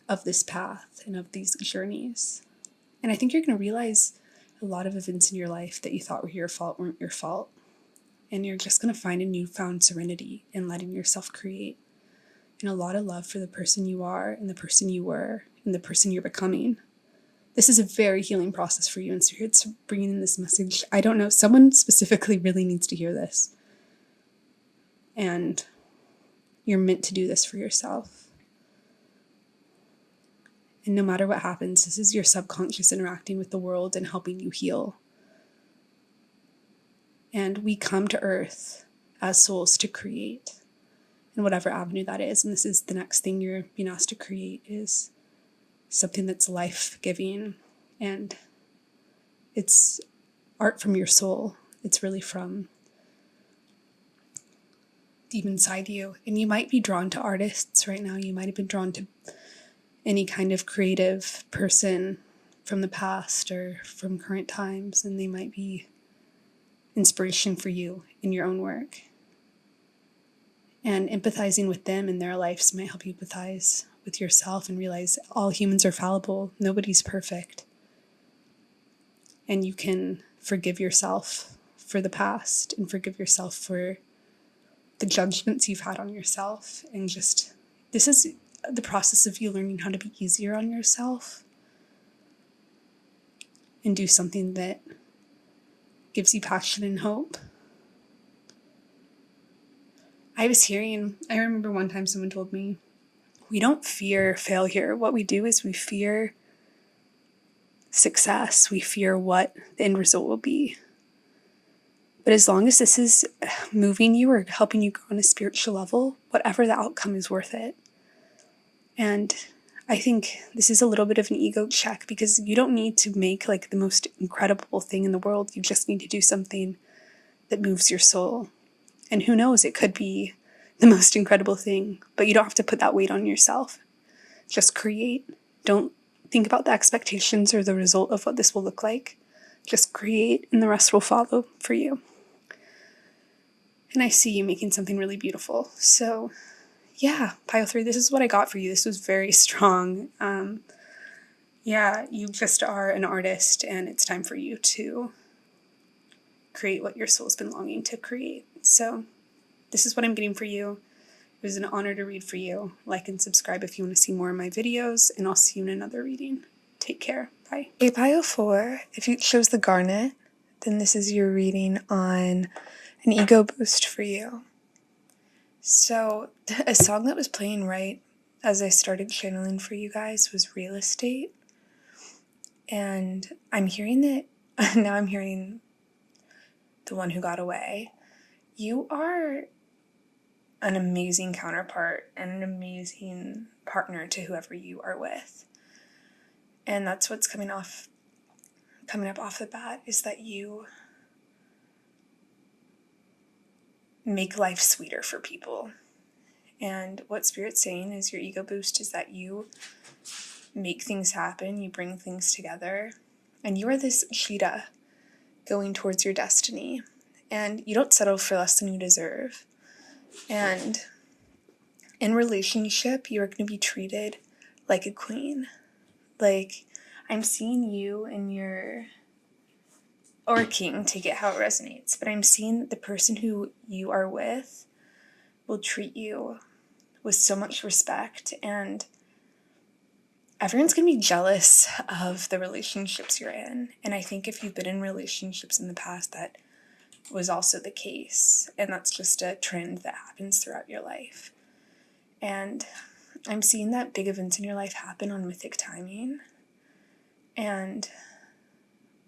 of this path and of these journeys. And I think you're going to realize a lot of events in your life that you thought were your fault weren't your fault. And you're just going to find a newfound serenity in letting yourself create, and a lot of love for the person you are and the person you were and the person you're becoming. This is a very healing process for you, and Spirit's bringing in this message. I don't know, someone specifically really needs to hear this. And you're meant to do this for yourself. And no matter what happens, this is your subconscious interacting with the world and helping you heal. And we come to Earth as souls to create, in whatever avenue that is. And this is the next thing you're being asked to create, is something that's life-giving, and it's art from your soul. It's really from deep inside you. And you might be drawn to artists right now. You might have been drawn to any kind of creative person from the past or from current times, and they might be inspiration for you in your own work. And empathizing with them in their lives might help you empathize with yourself and realize all humans are fallible. Nobody's perfect. And you can forgive yourself for the past and forgive yourself for the judgments you've had on yourself. And just, this is the process of you learning how to be easier on yourself and do something that gives you passion and hope. I remember one time someone told me, we don't fear failure. What we do is we fear success. We fear what the end result will be. But as long as this is moving you or helping you grow on a spiritual level, whatever the outcome is worth it. And I think this is a little bit of an ego check, because you don't need to make like the most incredible thing in the world. You just need to do something that moves your soul. And who knows, it could be the most incredible thing, but you don't have to put that weight on yourself. Just create. Don't think about the expectations or the result of what this will look like. Just create, and the rest will follow for you. And I see you making something really beautiful. So yeah, Pile 3, this is what I got for you. This was very strong. Yeah, you just are an artist, and it's time for you to create what your soul's been longing to create. So this is what I'm getting for you. It was an honor to read for you. Like and subscribe if you want to see more of my videos, and I'll see you in another reading. Take care. Bye. Okay, Pile 4, if you chose the Garnet, then this is your reading on an ego boost for you. So a song that was playing right as I started channeling for you guys was Real Estate. And I'm hearing that, now I'm hearing The One Who Got Away. You are an amazing counterpart and an amazing partner to whoever you are with. And that's what's coming up off the bat, is that you make life sweeter for people. And what Spirit's saying is your ego boost is that you make things happen, you bring things together, and you are this cheetah going towards your destiny. And you don't settle for less than you deserve. And in relationship, you are going to be treated like a queen. Like, I'm seeing you and your, or king, take it how it resonates, but I'm seeing that the person who you are with will treat you with so much respect, and everyone's going to be jealous of the relationships you're in. And I think if you've been in relationships in the past, that was also the case. And that's just a trend that happens throughout your life. And I'm seeing that big events in your life happen on mythic timing. And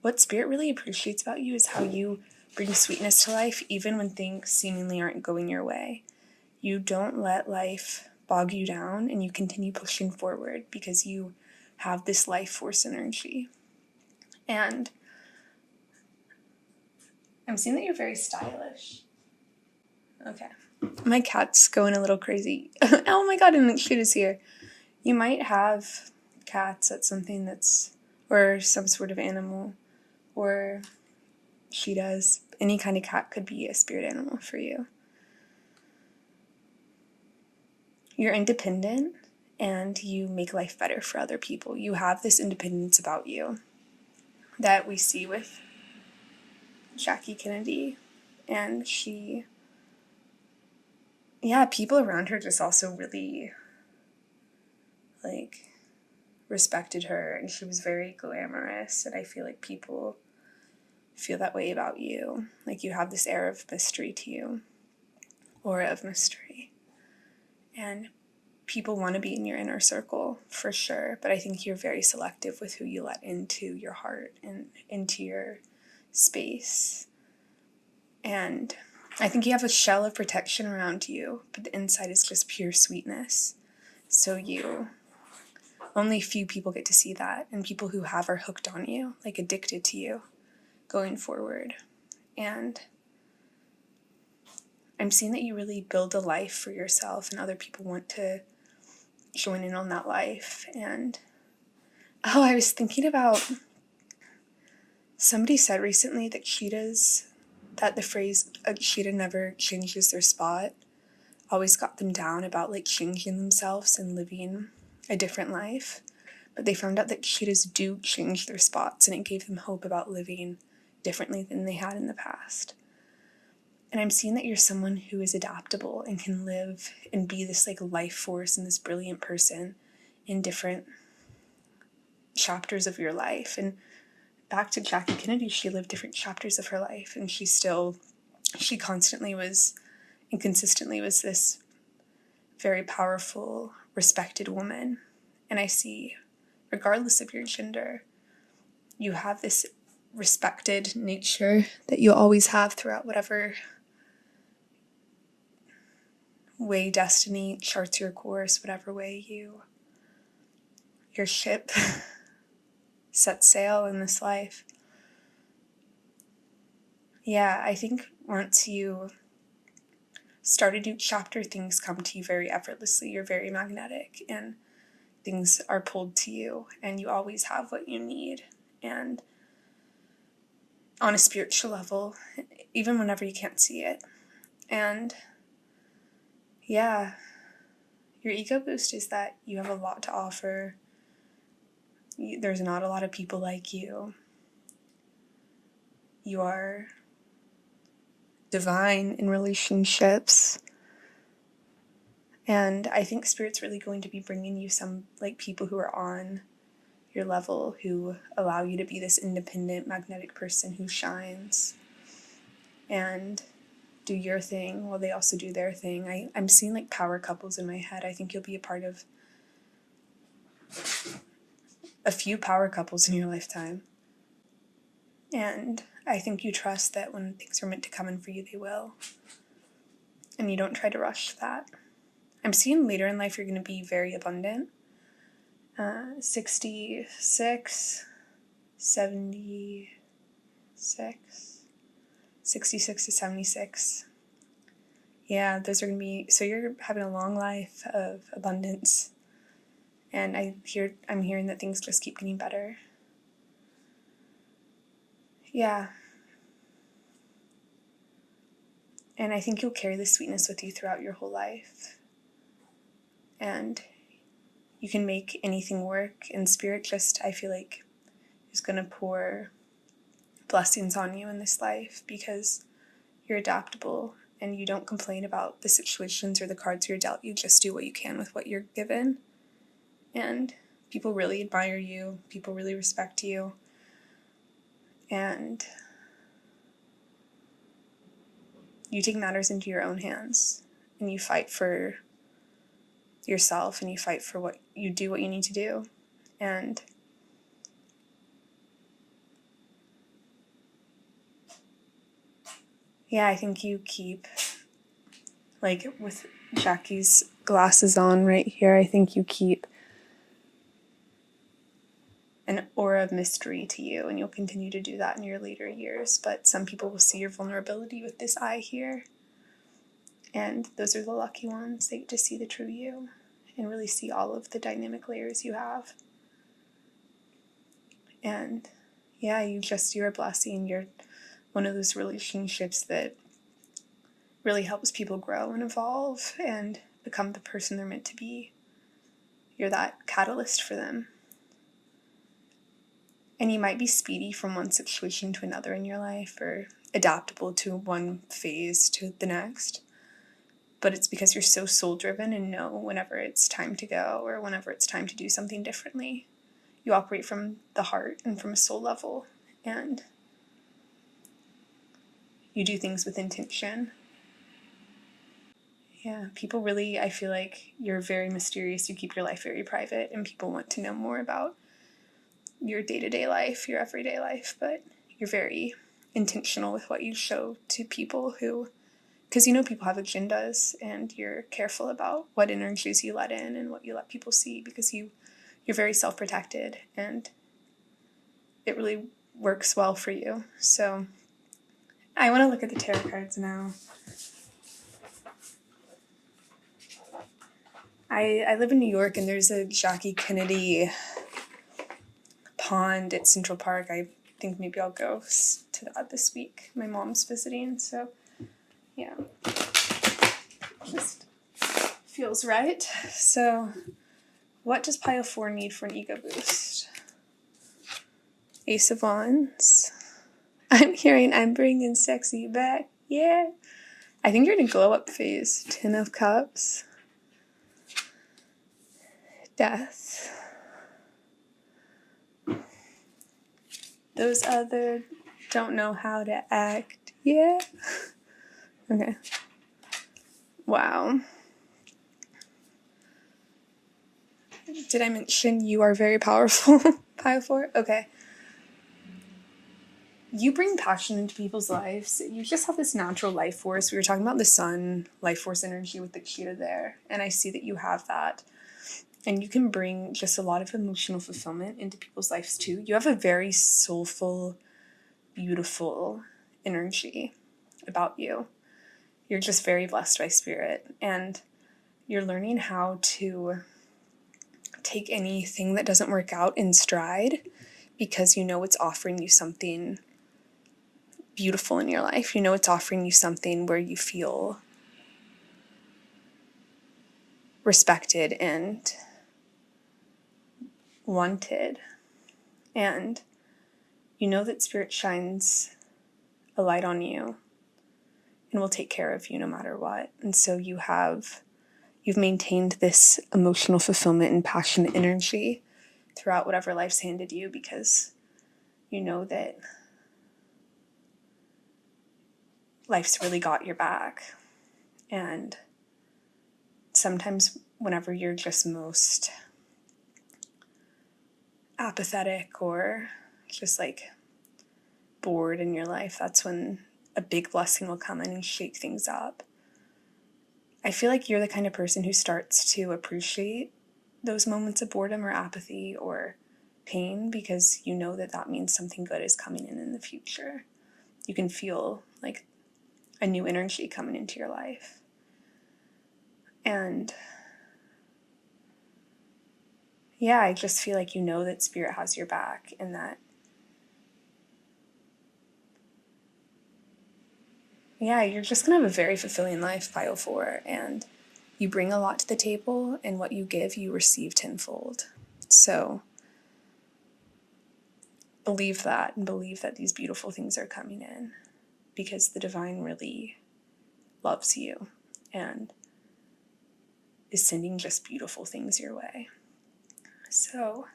what Spirit really appreciates about you is how you bring sweetness to life, even when things seemingly aren't going your way. You don't let life bog you down, and you continue pushing forward because you have this life force energy. And I'm seeing that you're very stylish. Okay. My cat's going a little crazy. Oh my god, and Sheeta's is here. You might have cats at something that's, or some sort of animal, or she does. Any kind of cat could be a spirit animal for you. You're independent and you make life better for other people. You have this independence about you that we see with Jackie Kennedy. And she, yeah, people around her just also really, like, respected her, and she was very glamorous, and I feel like people feel that way about you. Like, you have this air of mystery to you, aura of mystery. And people want to be in your inner circle, for sure, but I think you're very selective with who you let into your heart and into your space. And I think you have a shell of protection around you, but the inside is just pure sweetness. So only few people get to see that, and people who have are hooked on you, like addicted to you, going forward. And I'm seeing that you really build a life for yourself, and other people want to join in on that life. And I was thinking about, somebody said recently that the phrase "a cheetah never changes their spot" always got them down about like changing themselves and living a different life. But they found out that cheetahs do change their spots, and it gave them hope about living differently than they had in the past. And I'm seeing that you're someone who is adaptable and can live and be this like life force and this brilliant person in different chapters of your life. And back to Jackie Kennedy, she lived different chapters of her life, and she constantly was and consistently was this very powerful, respected woman. And I see, regardless of your gender, you have this respected nature that you always have throughout whatever way destiny charts your course, whatever way your ship sets sail in this life. Yeah, I think once you start a new chapter, things come to you very effortlessly. You're very magnetic, and things are pulled to you, and you always have what you need. And on a spiritual level, even whenever you can't see it. And yeah, your ego boost is that you have a lot to offer. There's not a lot of people like you. You are divine in relationships. And I think Spirit's really going to be bringing you some like people who are on your level, who allow you to be this independent, magnetic person who shines and do your thing while they also do their thing. I'm seeing like power couples in my head. I think you'll be a part of a few power couples in your lifetime. And I think you trust that when things are meant to come in for you, they will. And you don't try to rush that. I'm seeing later in life you're going to be very abundant. 66, 66 to 76. Yeah, those are going to be, so you're having a long life of abundance. And I'm hearing that things just keep getting better. Yeah. And I think you'll carry this sweetness with you throughout your whole life. And you can make anything work, and Spirit just, I feel like, is going to pour blessings on you in this life because you're adaptable and you don't complain about the situations or the cards you're dealt. You just do what you can with what you're given. And people really admire you. People really respect you. And you take matters into your own hands and you fight for yourself and you fight for what you do, what you need to do. And yeah, I think you keep, like with Jackie's glasses on right here, I think you keep an aura of mystery to you, and you'll continue to do that in your later years. But some people will see your vulnerability with this eye here, and those are the lucky ones. They get to see the true you and really see all of the dynamic layers you have. And yeah, you're a blessing. You're one of those relationships that really helps people grow and evolve and become the person they're meant to be. You're that catalyst for them. And you might be speedy from one situation to another in your life or adaptable to one phase to the next. But it's because you're so soul-driven and know whenever it's time to go or whenever it's time to do something differently. You operate from the heart and from a soul level. And you do things with intention. Yeah, people really, I feel like you're very mysterious. You keep your life very private and people want to know more about your day-to-day life, your everyday life, but you're very intentional with what you show to people who, because you know people have agendas and you're careful about what energies you let in and what you let people see because you're very self-protected and it really works well for you. So I want to look at the tarot cards now. I live in New York and there's a Jackie Kennedy pond at Central Park. I think maybe I'll go to that this week. My mom's visiting, so yeah. Just feels right. So what does pile 4 need for an ego boost? Ace of Wands. I'm hearing I'm bringing sexy back. Yeah. I think you're in a glow up phase. 10 of Cups. Death. Those other don't know how to act. Yeah. Okay. Wow. Did I mention you are very powerful? Pile 4? Okay. You bring passion into people's lives. You just have this natural life force. We were talking about the sun, life force energy with the cheetah there. And I see that you have that. And you can bring just a lot of emotional fulfillment into people's lives too. You have a very soulful, beautiful energy about you. You're just very blessed by spirit. And you're learning how to take anything that doesn't work out in stride because you know it's offering you something beautiful in your life. You know it's offering you something where you feel respected and wanted. And you know that spirit shines a light on you and will take care of you no matter what. And so you've maintained this emotional fulfillment and passionate energy throughout whatever life's handed you because you know that life's really got your back. And sometimes whenever you're just most apathetic or just like bored in your life, that's when a big blessing will come in and shake things up. I feel like you're the kind of person who starts to appreciate those moments of boredom or apathy or pain because you know that that means something good is coming in the future. You can feel like a new energy coming into your life. And yeah, I just feel like you know that spirit has your back and that, yeah, you're just going to have a very fulfilling life, pile 4. And You bring a lot to the table, and what you give, you receive tenfold. So believe that, and believe that these beautiful things are coming in, because the divine really loves you and is sending just beautiful things your way. So,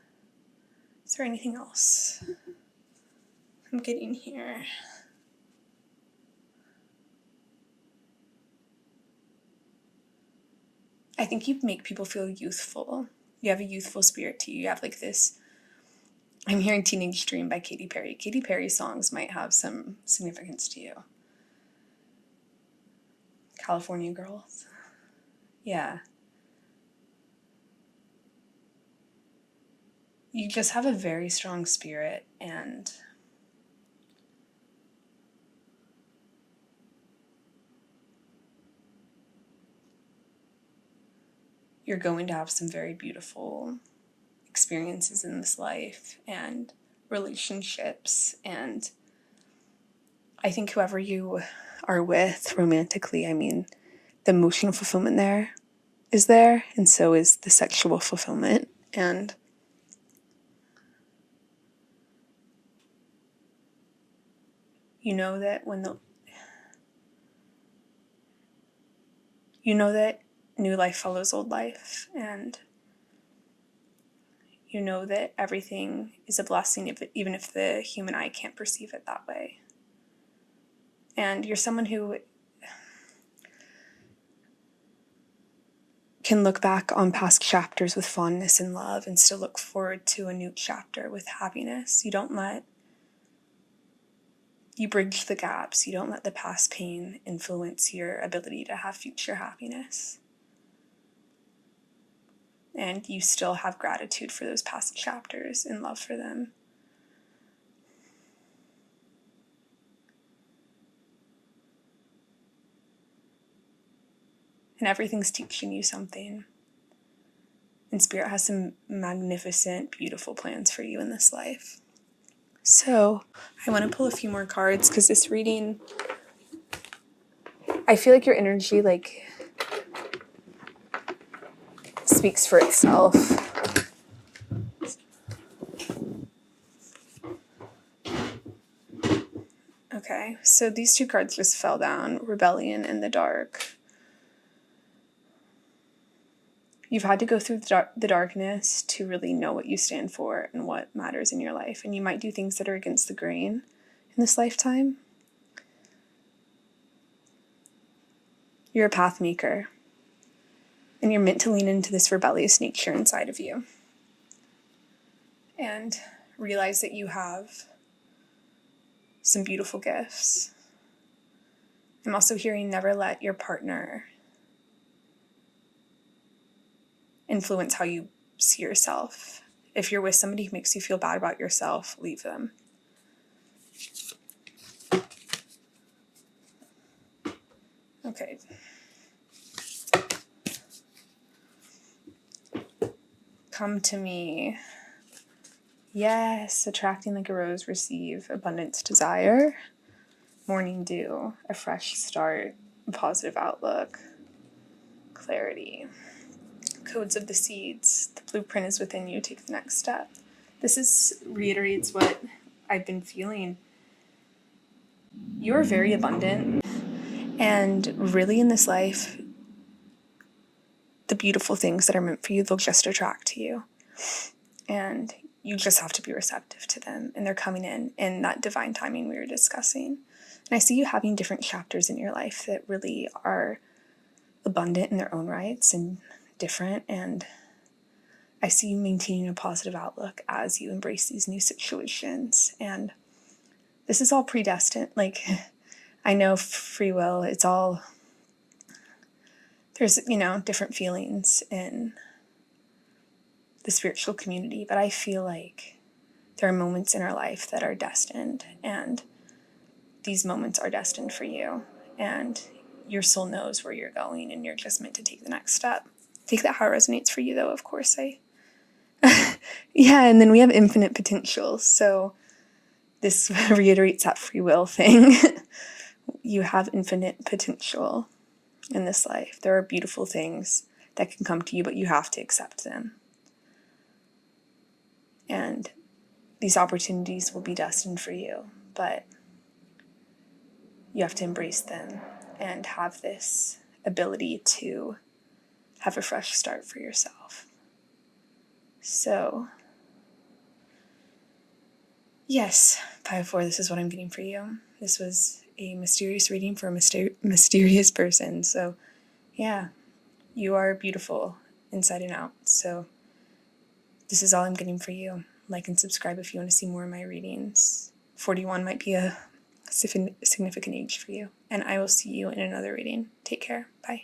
is there anything else? I'm getting here. I think you make people feel youthful. You have a youthful spirit to you. You have like this. I'm hearing Teenage Dream by Katy Perry. Katy Perry's songs might have some significance to you. California Girls. Yeah. You just have a very strong spirit, and you're going to have some very beautiful experiences in this life and relationships. And I think whoever you are with romantically, I mean, the emotional fulfillment there, and so is the sexual fulfillment. And you know that new life follows old life, and you know that everything is a blessing, even if the human eye can't perceive it that way. And you're someone who can look back on past chapters with fondness and love and still look forward to a new chapter with happiness. You bridge the gaps. You don't let the past pain influence your ability to have future happiness. And you still have gratitude for those past chapters and love for them. And everything's teaching you something. And Spirit has some magnificent, beautiful plans for you in this life. So I want to pull a few more cards, because this reading, I feel like your energy speaks for itself. Okay, so these two cards just fell down, Rebellion and the Dark. You've had to go through the darkness to really know what you stand for and what matters in your life. And you might do things that are against the grain in this lifetime. You're a path maker. And you're meant to lean into this rebellious nature inside of you. And realize that you have some beautiful gifts. I'm also hearing never let your partner influence how you see yourself. If you're with somebody who makes you feel bad about yourself, leave them. Okay. Come to me. Yes, attracting like a rose, receive abundance, desire, morning dew, a fresh start, a positive outlook, clarity. Codes of the seeds, the blueprint is within you, take the next step. This reiterates what I've been feeling. You're very abundant, and really in this life, the beautiful things that are meant for you, they'll just attract to you. And you just have to be receptive to them, and they're coming in that divine timing we were discussing. And I see you having different chapters in your life that really are abundant in their own rights and different, and I see you maintaining a positive outlook as you embrace these new situations. And this is all predestined. Like, I know free will, it's all, there's, different feelings in the spiritual community, but I feel like there are moments in our life that are destined, and these moments are destined for you, and your soul knows where you're going, and you're just meant to take the next step. Take that how it resonates for you, though, of course. Yeah, and then we have infinite potential, so this reiterates that free will thing. You have infinite potential, in this life. There are beautiful things that can come to you, but you have to accept them. And these opportunities will be destined for you, but you have to embrace them and have this ability to have a fresh start for yourself. So, yes, 5-4, this is what I'm getting for you. This was a mysterious reading for a mysterious person. So, yeah, you are beautiful inside and out. So, this is all I'm getting for you. Like and subscribe if you want to see more of my readings. 41 might be a significant age for you. And I will see you in another reading. Take care. Bye.